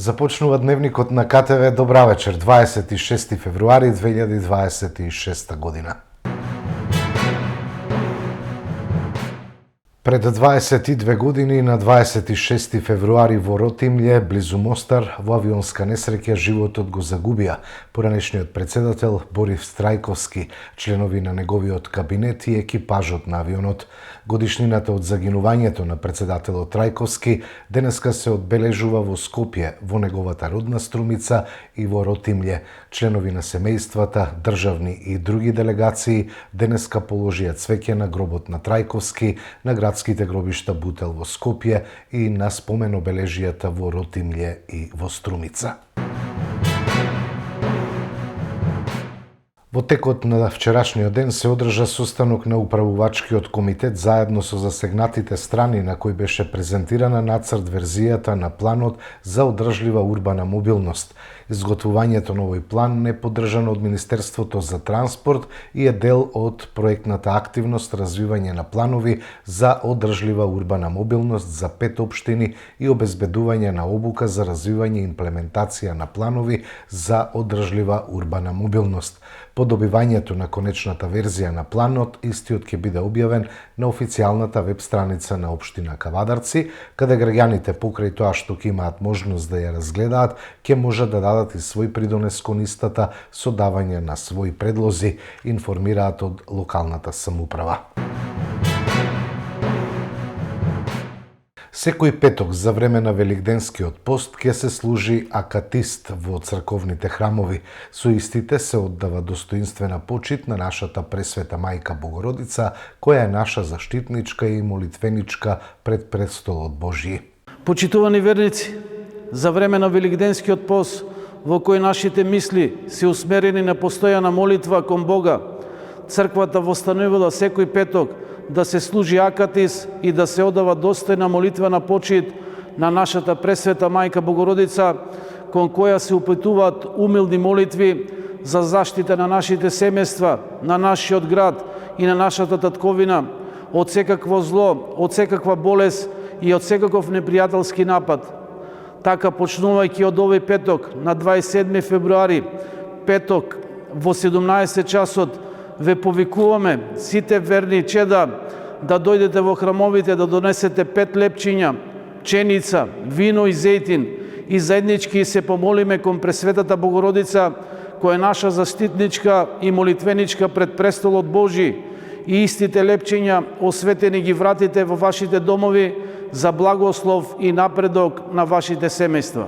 Започнува дневникот на КТВ. Добра вечер, 26 февруари 2026 година. Пред 22 години на 26 февруари во Ротимље, близу Мостар, во авионска несреќа животот го загубија поранешниот председател Борис Трајковски, членови на неговиот кабинет и екипажот на авионот. Годишнината од загинувањето на председателот Трајковски денеска се одбележува во Скопје, во неговата родна Струмица и во Ротимље. Членови на семејствата, државни и други делегации денеска положија цвеќе на гробот на Трајковски, на градските гробишта Бутел во Скопје и на спомен обележијата во Ротимље и во Струмица. Во текот на вчерашниот ден се одржа состанок на управувачкиот комитет заедно со засегнатите страни на кој беше презентирана нацрт верзијата на планот за одржлива урбана мобилност. Изготвувањето на овој план е поддржано од Министерството за транспорт и е дел од проектната активност развивање на планови за одржлива урбана мобилност за 5 општини и обезбедување на обука за развивање и имплементација на планови за одржлива урбана мобилност. По добивањето на конечната верзија на планот, истиот ќе биде објавен на официјалната веб страница на општина Кавадарци, каде граѓаните покрај тоа што ќе имаат можност да ја разгледаат, ќе можат да дадат и свој придонес кон истата со давање на своји предлози, информираат од локалната самоуправа. Секој петок за време на Великденскиот пост ќе се служи акатист во црковните храмови. Со истите се оддава достоинствена почит на нашата пресвета Мајка Богородица, која е наша заштитничка и молитвеничка пред престолот Божји. Почитувани верници, за време на Великденскиот пост, во кој нашите мисли се усмерени на постојана молитва кон Бога, црквата востанувала секој петок да се служи акатис и да се одава достојна молитвена почит на нашата пресвета Мајка Богородица, кон која се упатуваат умилни молитви за заштита на нашите семејства, на нашиот град и на нашата татковина од секакво зло, од секаква болест и од секаков непријателски напад. Така, почнувајќи од овој петок на 27 февруари, петок во 17 часот, ве повикуваме сите верни чеда да дојдете во храмовите, да донесете 5 лепчиња, пченица, вино и зејтин и заеднички се помолиме кон Пресветата Богородица, која е наша заштитничка и молитвеничка пред престолот Божји, и истите лепчиња осветени ги вратите во вашите домови за благослов и напредок на вашите семејства.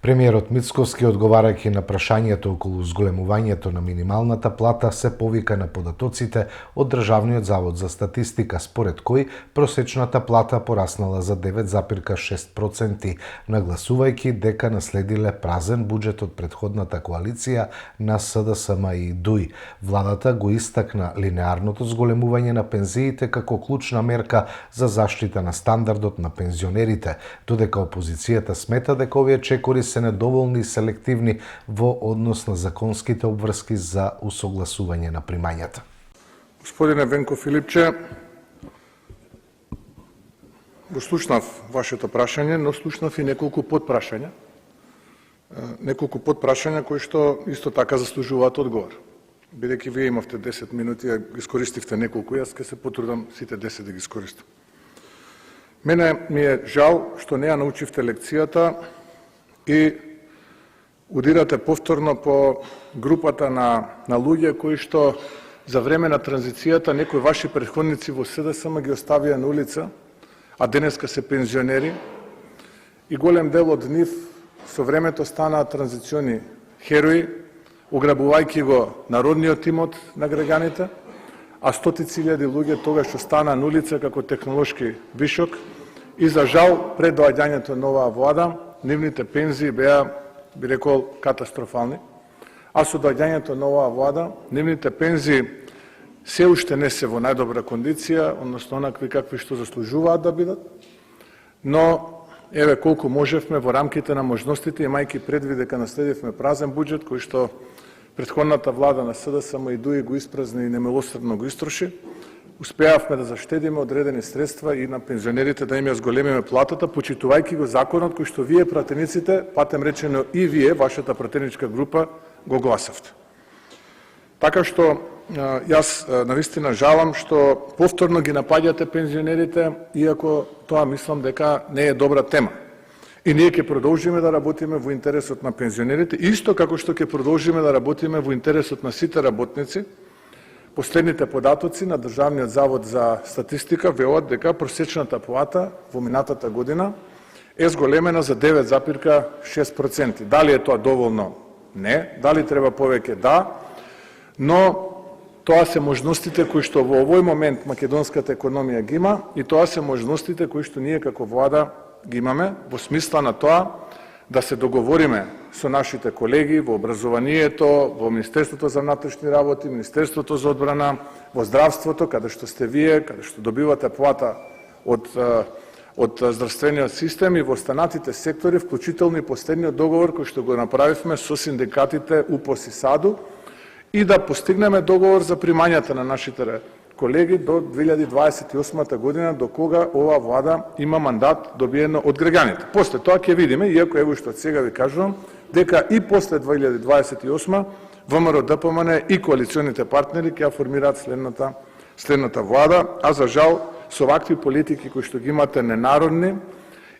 Премиерот Мицковски, одговарајќи на прашањето околу зголемувањето на минималната плата, се повика на податоците од Државниот завод за статистика, според кој просечната плата пораснала за 9,6%, нагласувајќи дека наследиле празен буџет од претходната коалиција на СДСМ и ДУИ. Владата го истакна линеарното зголемување на пензиите како клучна мерка за заштита на стандардот на пензионерите, додека опозицијата смета дека овие чекори се недоволни и селективни во однос на законските обврски за усогласување на примањата. Господине Венко Филипче, го слушнав вашето прашање, но слушнав и неколку подпрашања. Неколку подпрашања кои што исто така заслужуваат одговор. Бидејќи вие имавте 10 минути, а искористивте неколку, јас ќе се потрудам сите 10 да ги искористам. Мене ми е жал што не ја научивте лекцијата и удирате повторно по групата на луѓе кои што за време на транзицијата некои ваши претходници во СДСМ ги оставија на улица, а денеска се пензионери, и голем дел од нив со времето станаа транзициони херои, ограбувајќи го народниот имот на граѓаните, а стотици илјади луѓе тогаш што станаа на улица како технолошки вишок и за жал пред доаѓањето на оваа влада нивните пензии беа, би рекол, катастрофални, а со доаѓањето на оваа влада нивните пензии се уште не се во најдобра кондиција, односно онакви какви што заслужуваат да бидат, но еве колку можевме во рамките на можностите, имајќи предвид дека наследивме празен буџет кој што претходната влада на СДСМ и ДУИ го испразни и немилосредно го истроши, успеавме да заштедиме одредени средства и на пензионерите да им ја зголемиме платата, почитувајќи го законот кој што вие пратениците, патем речено и вие, вашата пратеничка група, го гласавте. Така што јас навистина жалам што повторно ги напаѓате пензионерите, иако тоа мислам дека не е добра тема. И ние ќе продолжиме да работиме во интересот на пензионерите, исто како што ќе продолжиме да работиме во интересот на сите работници. Последните податоци на Државниот завод за статистика велат дека просечната плата во минатата година е зголемена за 9,6%. Дали е тоа доволно? Не. Дали треба повеќе? Да. Но тоа се можностите кои што во овој момент македонската економија ги има и тоа се можностите кои што ние како влада ги имаме во смисла на тоа да се договориме со нашите колеги во образованието, во Министерството за внатрешни работи, Министерството за одбрана, во здравството, каде што сте вие, каде што добивате плата од здравствениот систем и во останатите сектори, вклучително и последниот договор кој што го направивме со синдикатите УПОС и САДУ, и да постигнеме договор за примањата на нашите колеги до 2028 година, до кога ова влада има мандат добиено од граѓаните. После тоа ќе видиме, иако ево што сега ви кажувам, дека и после 2028 ВМРО ДПМН и коалиционите партнери ќе формираат следната влада, а за жал со вакви политики кои што ги имате ненародни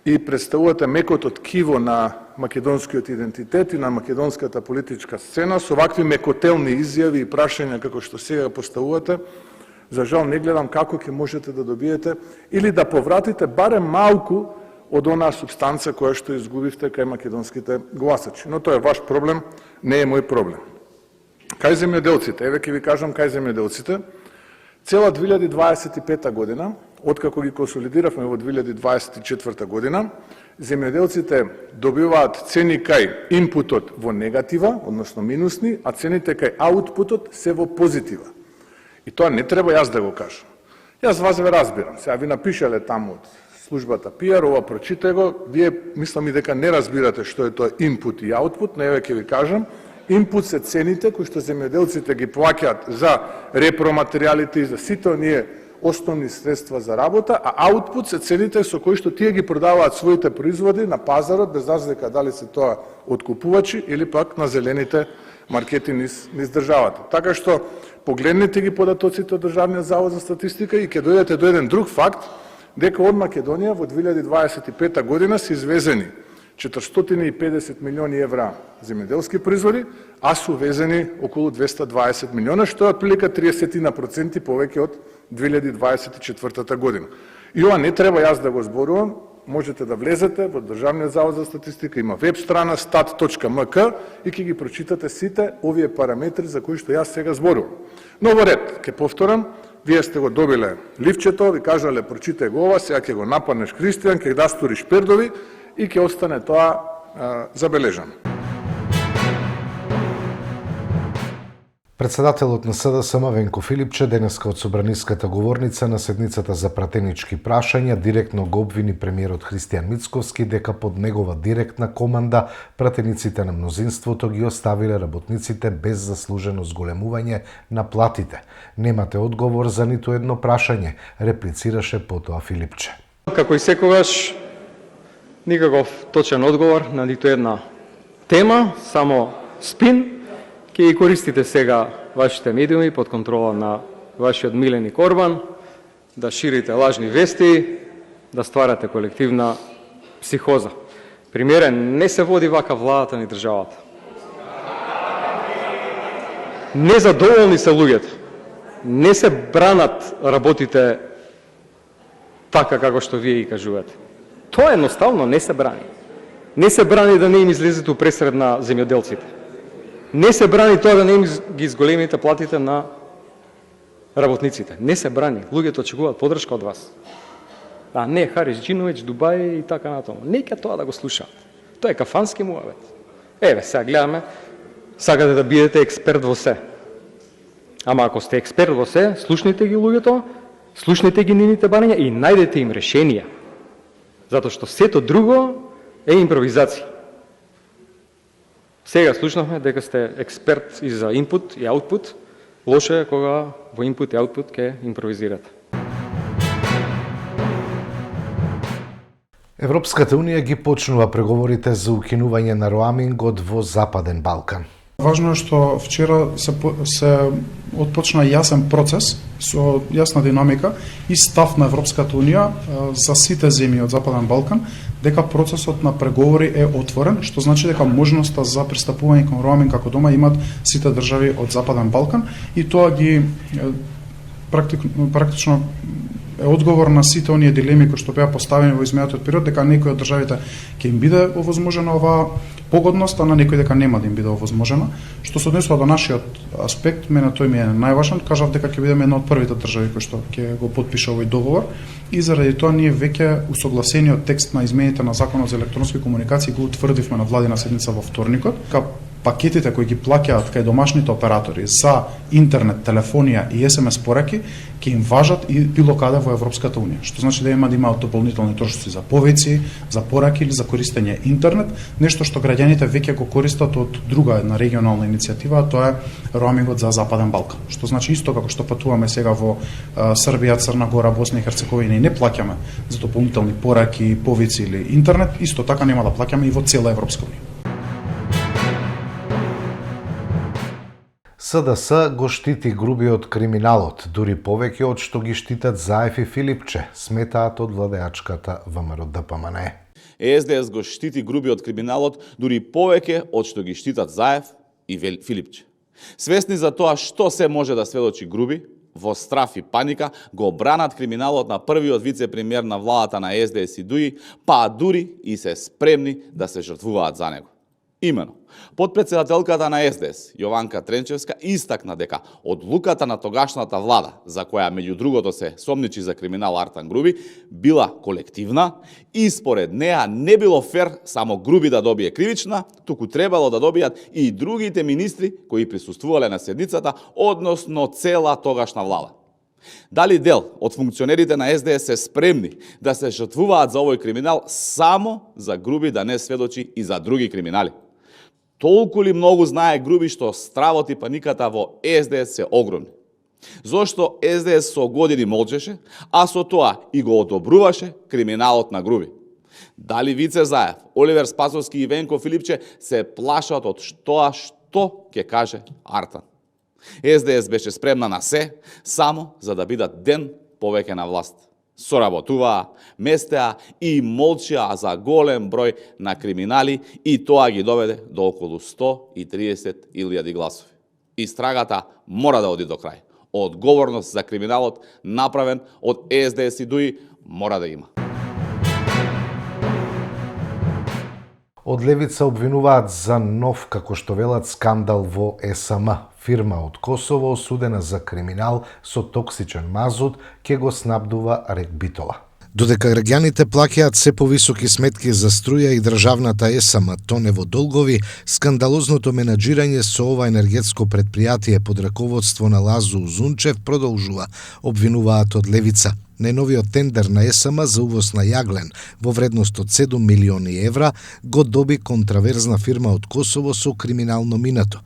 и представувате мекото ткиво на македонскиот идентитет и на македонската политичка сцена, со вакви мекотелни изјави и прашања како што сега поставувате, за жал не гледам како ќе можете да добиете или да повратите барем малку од онаа субстанца која што изгубивте кај македонските гласачи. Но тоа е ваш проблем, не е мој проблем. Кај земјоделците, еве ќе ви кажам кај земјоделците, цела 2025 година, откако ги консолидиравме во 2024 година, земјоделците добиваат цени кај инпутот во негатива, односно минусни, а цените кај аутпутот се во позитива. И тоа не треба јас да го кажам. Јас вас ве разбирам. Сега ви напишале таму од службата PR, ова прочитај го, вие мислам и дека не разбирате што е тоа инпут и аутпут, но еве ќе ви кажам. Инпут се цените кои што земјоделците ги плаќаат за репроматеријалите и за сите оние основни средства за работа, а аутпут се цените со кои што тие ги продаваат своите производи на пазарот, без разлика дали се тоа од купувачи или пак на зелените маркети низ државата. Така што погледнете ги податоците од Државниот завод за статистика и ќе дојдете до еден друг факт, дека од Македонија во 2025 година се извезени 450 милиони евра земјоделски производи, а се увезени околу 220 милиона, што е отприлика 30% повеќе од 2024 година. И ова не треба јас да го зборувам, можете да влезете во Државниот завод за статистика, има веб страна stat.mk и ќе ги прочитате сите овие параметри за кои што јас сега зборувам. Но во ред, ќе повторам, вие сте го добиле ливчето, ви кажале прочитај го ова, сега ќе го нападнеш Кристијан, ќе да сториш пердови и ќе остане тоа забележано. Председателот на СДСМ Венко Филипче денеска од собраниската говорница на седницата за пратенички прашања директно го обвини премиерот Христијан Мицковски дека под негова директна команда пратениците на мнозинството ги оставиле работниците без заслужено зголемување на платите. Немате одговор за ниту едно прашање, реплицираше потоа Филипче. Како и секогаш, никаков точен одговор на ниту една тема, само спин. Ќе ги користите сега вашите медиуми под контрола на вашиот миленик Орбан, да ширите лажни вести, да стварате колективна психоза. Премиере, не се води вака владата ни државата. Незадоволни се луѓето. Не се бранат работите така како што вие ги кажувате. Тоа едноставно не се брани. Не се брани да не им излезете у пресред на земјоделците. Не се брани тоа да не им ги изголемите платите на работниците. Не се брани. Луѓето очекуваат поддршка од вас. А не Харис Џиновиќ, Дубај и така натаму. Нека тоа да го слушаат. Тоа е кафански муавет. Еве, сега гледаме, сакате да бидете експерт во се. Ама ако сте експерт во се, слушнете ги луѓето, слушнете ги нивните барања и најдете им решенија. Затоа што сето друго е импровизација. Сега слушнахме дека сте експерт и за инпут и аутпут. Лошо е кога во input и output ќе импровизирате. Европската Унија ги почнува преговорите за укинување на роамингот во Западен Балкан. Важно е што вчера се отпочна јасен процес со јасна динамика и став на Европската Унија за сите земји од Западен Балкан дека процесот на преговори е отворен, што значи дека можноста за пристапување кон роаминг како дома имат сите држави од Западен Балкан и тоа ги практично е одговор на сите оние дилеми кои што беа поставени во изминатиот период, дека некои од државите ќе им биде овозможена оваа погодност, а на некои дека нема да им биде овозможена. Што се однесува до нашиот аспект, мене тој ми е најважен, кажав дека ќе бидеме една од првите држави кои што ќе го потпише овој договор и заради тоа ние веќе усогласениот текст на измените на Законот за електронски комуникации го утврдивме на владина седница во вторникот. Пакетите кои ги плаќаат кај домашните оператори за интернет, телефонија и SMS пораки ќе им важат и било каде во Европската Унија. Што значи да имаат дополнителни трошоци за повици, за пораки или за користење интернет, нешто што граѓаните веќе го користат од друга една регионална иницијатива, а тоа е роамингот за Западен Балкан. Што значи исто како што патуваме сега во Србија, Црна Гора, Босна и Херцеговина и не плаќаме за дополнителни пораки, повици или интернет, исто така нема да плаќаме и во цела Европска Унија. СДС го штити грубиот криминалот, дури повеќе од што ги штитат Заев и Филипче, сметаат од владеачката ВМРО-ДПМН. СДС го штити грубиот криминалот дури повеќе од што ги штитат Заев и Филипче. Свесни за тоа што се може да сведочи груби, во страф и паника го бранат криминалот на првиот вице-премиер на владата на СДС и ДУИ, па дури и се спремни да се жртвуваат за него. Имено, подпредседателката на СДС, Јованка Тренчевска, истакна дека одлуката на тогашната влада, за која меѓу другото се сомничи за криминал Артан Груби, била колективна и според неа не било фер само Груби да добие кривична, туку требало да добијат и другите министри кои присуствувале на седницата, односно цела тогашна влада. Дали дел од функционерите на СДС се спремни да се жртвуваат за овој криминал само за Груби да не сведочи и за други криминали? Толку ли многу знае Груби што стравот и паниката во СДС се огромни? Зошто СДС со години молчеше, а со тоа и го одобруваше криминалот на Груби? Дали Вице Заев, Оливер Спасовски и Венко Филипче се плашат од тоа што ќе каже Артан? СДС беше спремна на се, само за да бидат ден повеќе на власт. Соработуваа, местеа и молчаа за голем број на криминали и тоа ги доведе до околу 130.000 гласови. Истрагата мора да оди до крај. Одговорност за криминалот направен од СДС и ДУИ мора да има. Од левица обвинуваат за нов, како што велат, скандал во СМ. Фирма од Косово осудена за криминал со токсичен мазут ќе го снабдува РЕК Битола. Додека граѓаните плаќаат се повисоки сметки за струја и државната СМ тоне во долгови, скандалозното менаџирање со ова енергетско предпријатие под раководство на Лазо Узунчев продолжува, обвинуваат од левица. Најновиот тендер на СМ за увоз на јаглен во вредност од 7 милиони евра го доби контраверзна фирма од Косово со криминално минато.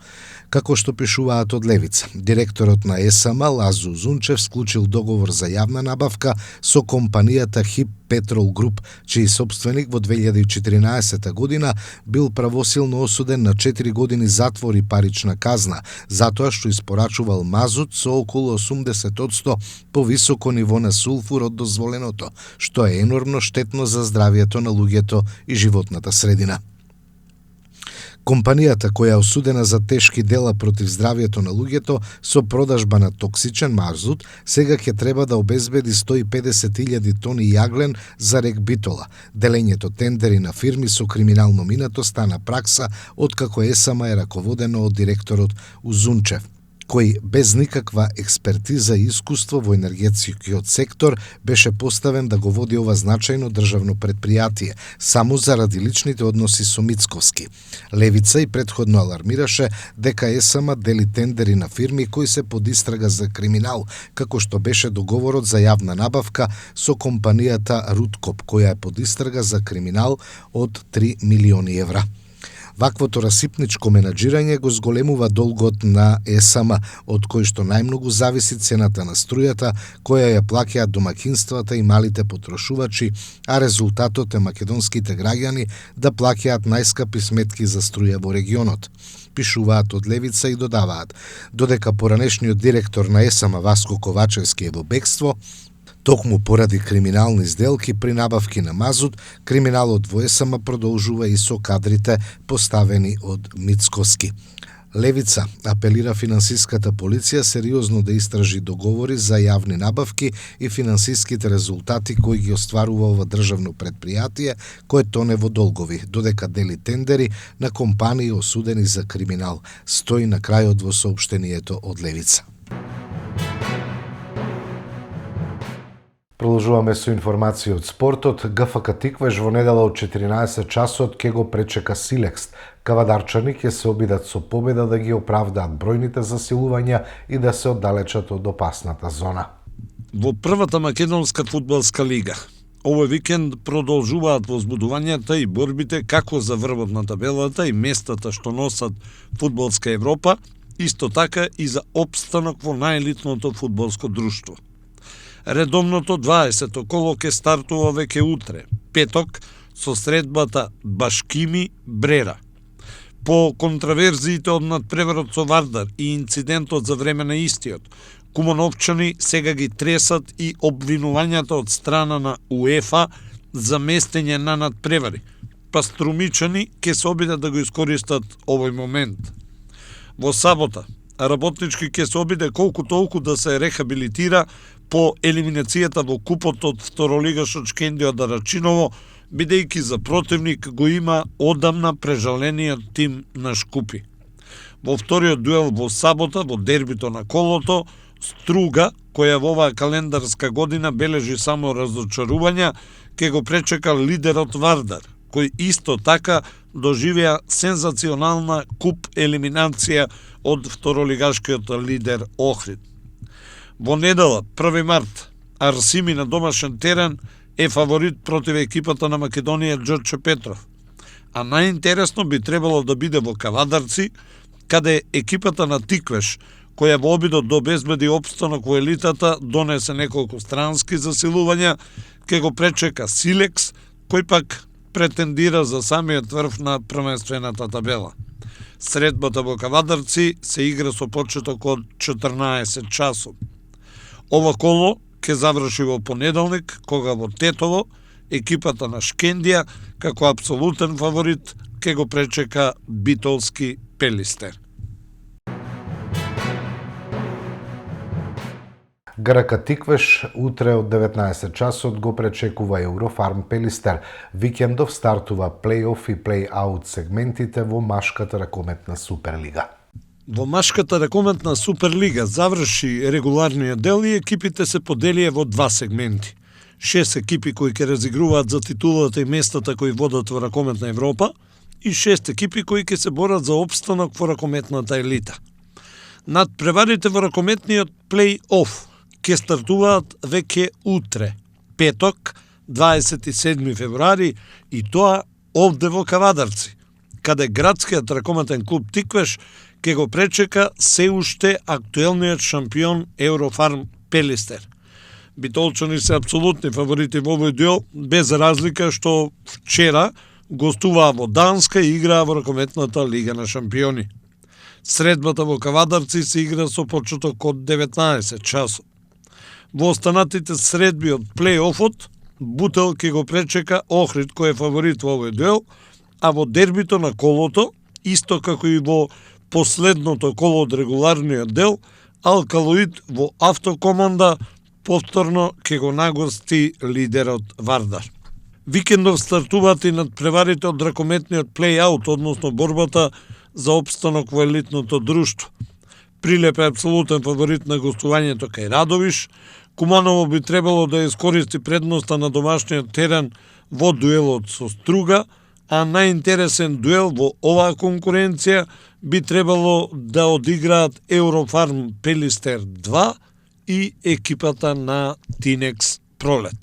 Како што пишуваат од левица, директорот на СМ Лазо Узунчев склучил договор за јавна набавка со компанијата ХИП Петрол Груп, чиј собственик во 2014 година бил правосилно осуден на 4 години затвор и парична казна, затоа што испорачувал мазут со околу 80% повисоко ниво на сулфур од дозволеното, што е енормно штетно за здравието на луѓето и животната средина. Компанијата, која е осудена за тешки дела против здравието на луѓето со продажба на токсичен мазут, сега ќе треба да обезбеди 150.000 тони јаглен за РЕК Битола. Делењето тендери на фирми со криминално минато стана пракса откако СМ е раководено од директорот Узунчев, кој без никаква експертиза и искуство во енергетскиот сектор беше поставен да го води ова значајно државно предпријатие, само заради личните односи со Мицковски. Левица и предходно алармираше дека СМ дели тендери на фирми кои се под истрага за криминал, како што беше договорот за јавна набавка со компанијата Рудкоп, која е под истрага за криминал од 3 милиони евра. Ваквото расипничко менаџирање го зголемува долгот на ЕСМ, од кој што најмногу зависи цената на струјата, која ја плаќаат домаќинствата и малите потрошувачи, а резултатот е македонските граѓани да плаќаат најскапи сметки за струја во регионот. Пишуваат од Левица и додаваат, додека поранешниот директор на ЕСМ Васко Ковачевски е во бегство, токму поради криминални сделки при набавки на мазут, криминалот во ЕСМ продолжува и со кадрите поставени од Мицкоски. Левица апелира финансиската полиција сериозно да истражи договори за јавни набавки и финансиските резултати кои ги остварува ова државно предпријатие, кое тоне во долгови, додека дели тендери на компании осудени за криминал, стои на крајот во соопштението од Левица. Продолжуваме со информации од спортот. ГФК Тиквеш во недела од 14 часот ќе го пречека Силекс. Кавадарчани ќе се обидат со победа да ги оправдаат бројните засилувања и да се оддалечат од опасната зона. Во првата македонска фудбалска лига овој викенд продолжуваат возбудувањата и борбите како за врвот на табелата и местата што носат фудбалска Европа, исто така и за опстанок во најелитното фудбалско друштво. Редовното 20-то коло ќе стартува веќе утре, петок, со средбата Башкими-Брера. По контраверзиите од надпреварот со Вардар и инцидентот за време на истиот, кумановчани сега ги тресат и обвинувањата од страна на УЕФА за местење на надпревари, па струмичани ќе се обидат да го искористат овој момент. Во сабота, работнички ќе се обиде колку толку да се рехабилитира по елиминацијата во купот од второлигашот Шкендија од Арачиново, бидејќи за противник го има одамна прежалениот тим на Шкупи. Во вториот дуел во сабота, во дербито на колото, Струга, која во оваа календарска година бележи само разочарувања, ќе го пречека лидерот Вардар, кој исто така доживеа сензационална куп елиминација од второлигашкиот лидер Охрид. Во недела, 1 март, Арсими на домашен терен е фаворит против екипата на Македонија Џорче Петров. А најинтересно би требало да биде во Кавадарци, каде екипата на Тиквеш, која во обидот да обезбеди опстанок во елитата, донесе неколку странски засилувања, ке го пречека Силекс, кој пак претендира за самиот врв на првенствената табела. Средбата во Кавадарци се игра со почеток од 14 часот. Ова коло ќе заврши во понеделник, кога во Тетово екипата на Шкендија, како апсолутен фаворит, ќе го пречека битолски Пелистер. ГРК Тиквеш утре од 19 часот го пречекува Еврофарм Пелистер. Викендов стартува плей-оф и плей-аут сегментите во машката ракометна Суперлига. Во машката ракометна Суперлига заврши регуларниот дел и екипите се поделија во два сегменти. 6 екипи кои ќе разигруваат за титулата и местата кои водат во ракометна Европа и 6 екипи кои ќе се борат за опстанок во ракометната елита. Надпреварите во ракометниот плей-оф ќе стартуваат веќе утре, петок, 27 февруари, и тоа овде во Кавадарци, каде градскиот ракометен клуб Тиквеш ќе го пречека се уште актуелниот шампион Еврофарм Пелистер. Битолчани се апсолутни фаворити во овој дуел, без разлика што вчера гостуваа во Данска и играа во ракометната Лига на шампиони. Средбата во Кавадарци се игра со почеток од 19 часот. Во останатите средби од плей-офот, Бутел ќе го пречека Охрид, кој е фаворит во овој дуел, а во дербито на колото, исто како и во последното коло од регуларниот дел, Алкалоид во автокоманда повторно ќе го нагости лидерот Вардар. Викендов стартуваат и надпреварите од ракометниот плей-аут, односно борбата за опстанок во елитното друштво. Прилеп е апсолутен фаворит на гостувањето кај Радовиш. Куманово би требало да искористи предноста на домашниот терен во дуелот со Струга, а најинтересен дуел во оваа конкуренција би требало да одиграат Еврофарм Пелистер 2 и екипата на Тинекс Пролет.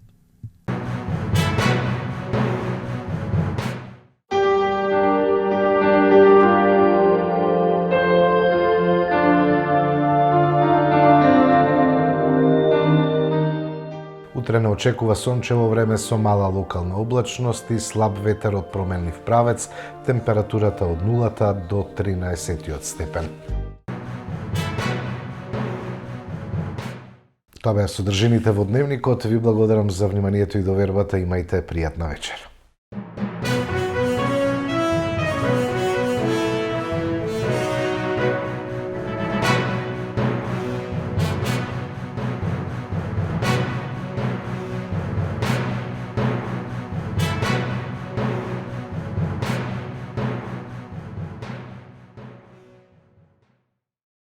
утре не очекува сончево време со мала локална облачност и слаб ветер од променлив правец, температурата од 0 до 13 степен. Тоа беа содржините во дневникот. Ви благодарам за вниманието и довербата. Имајте пријатна вечер.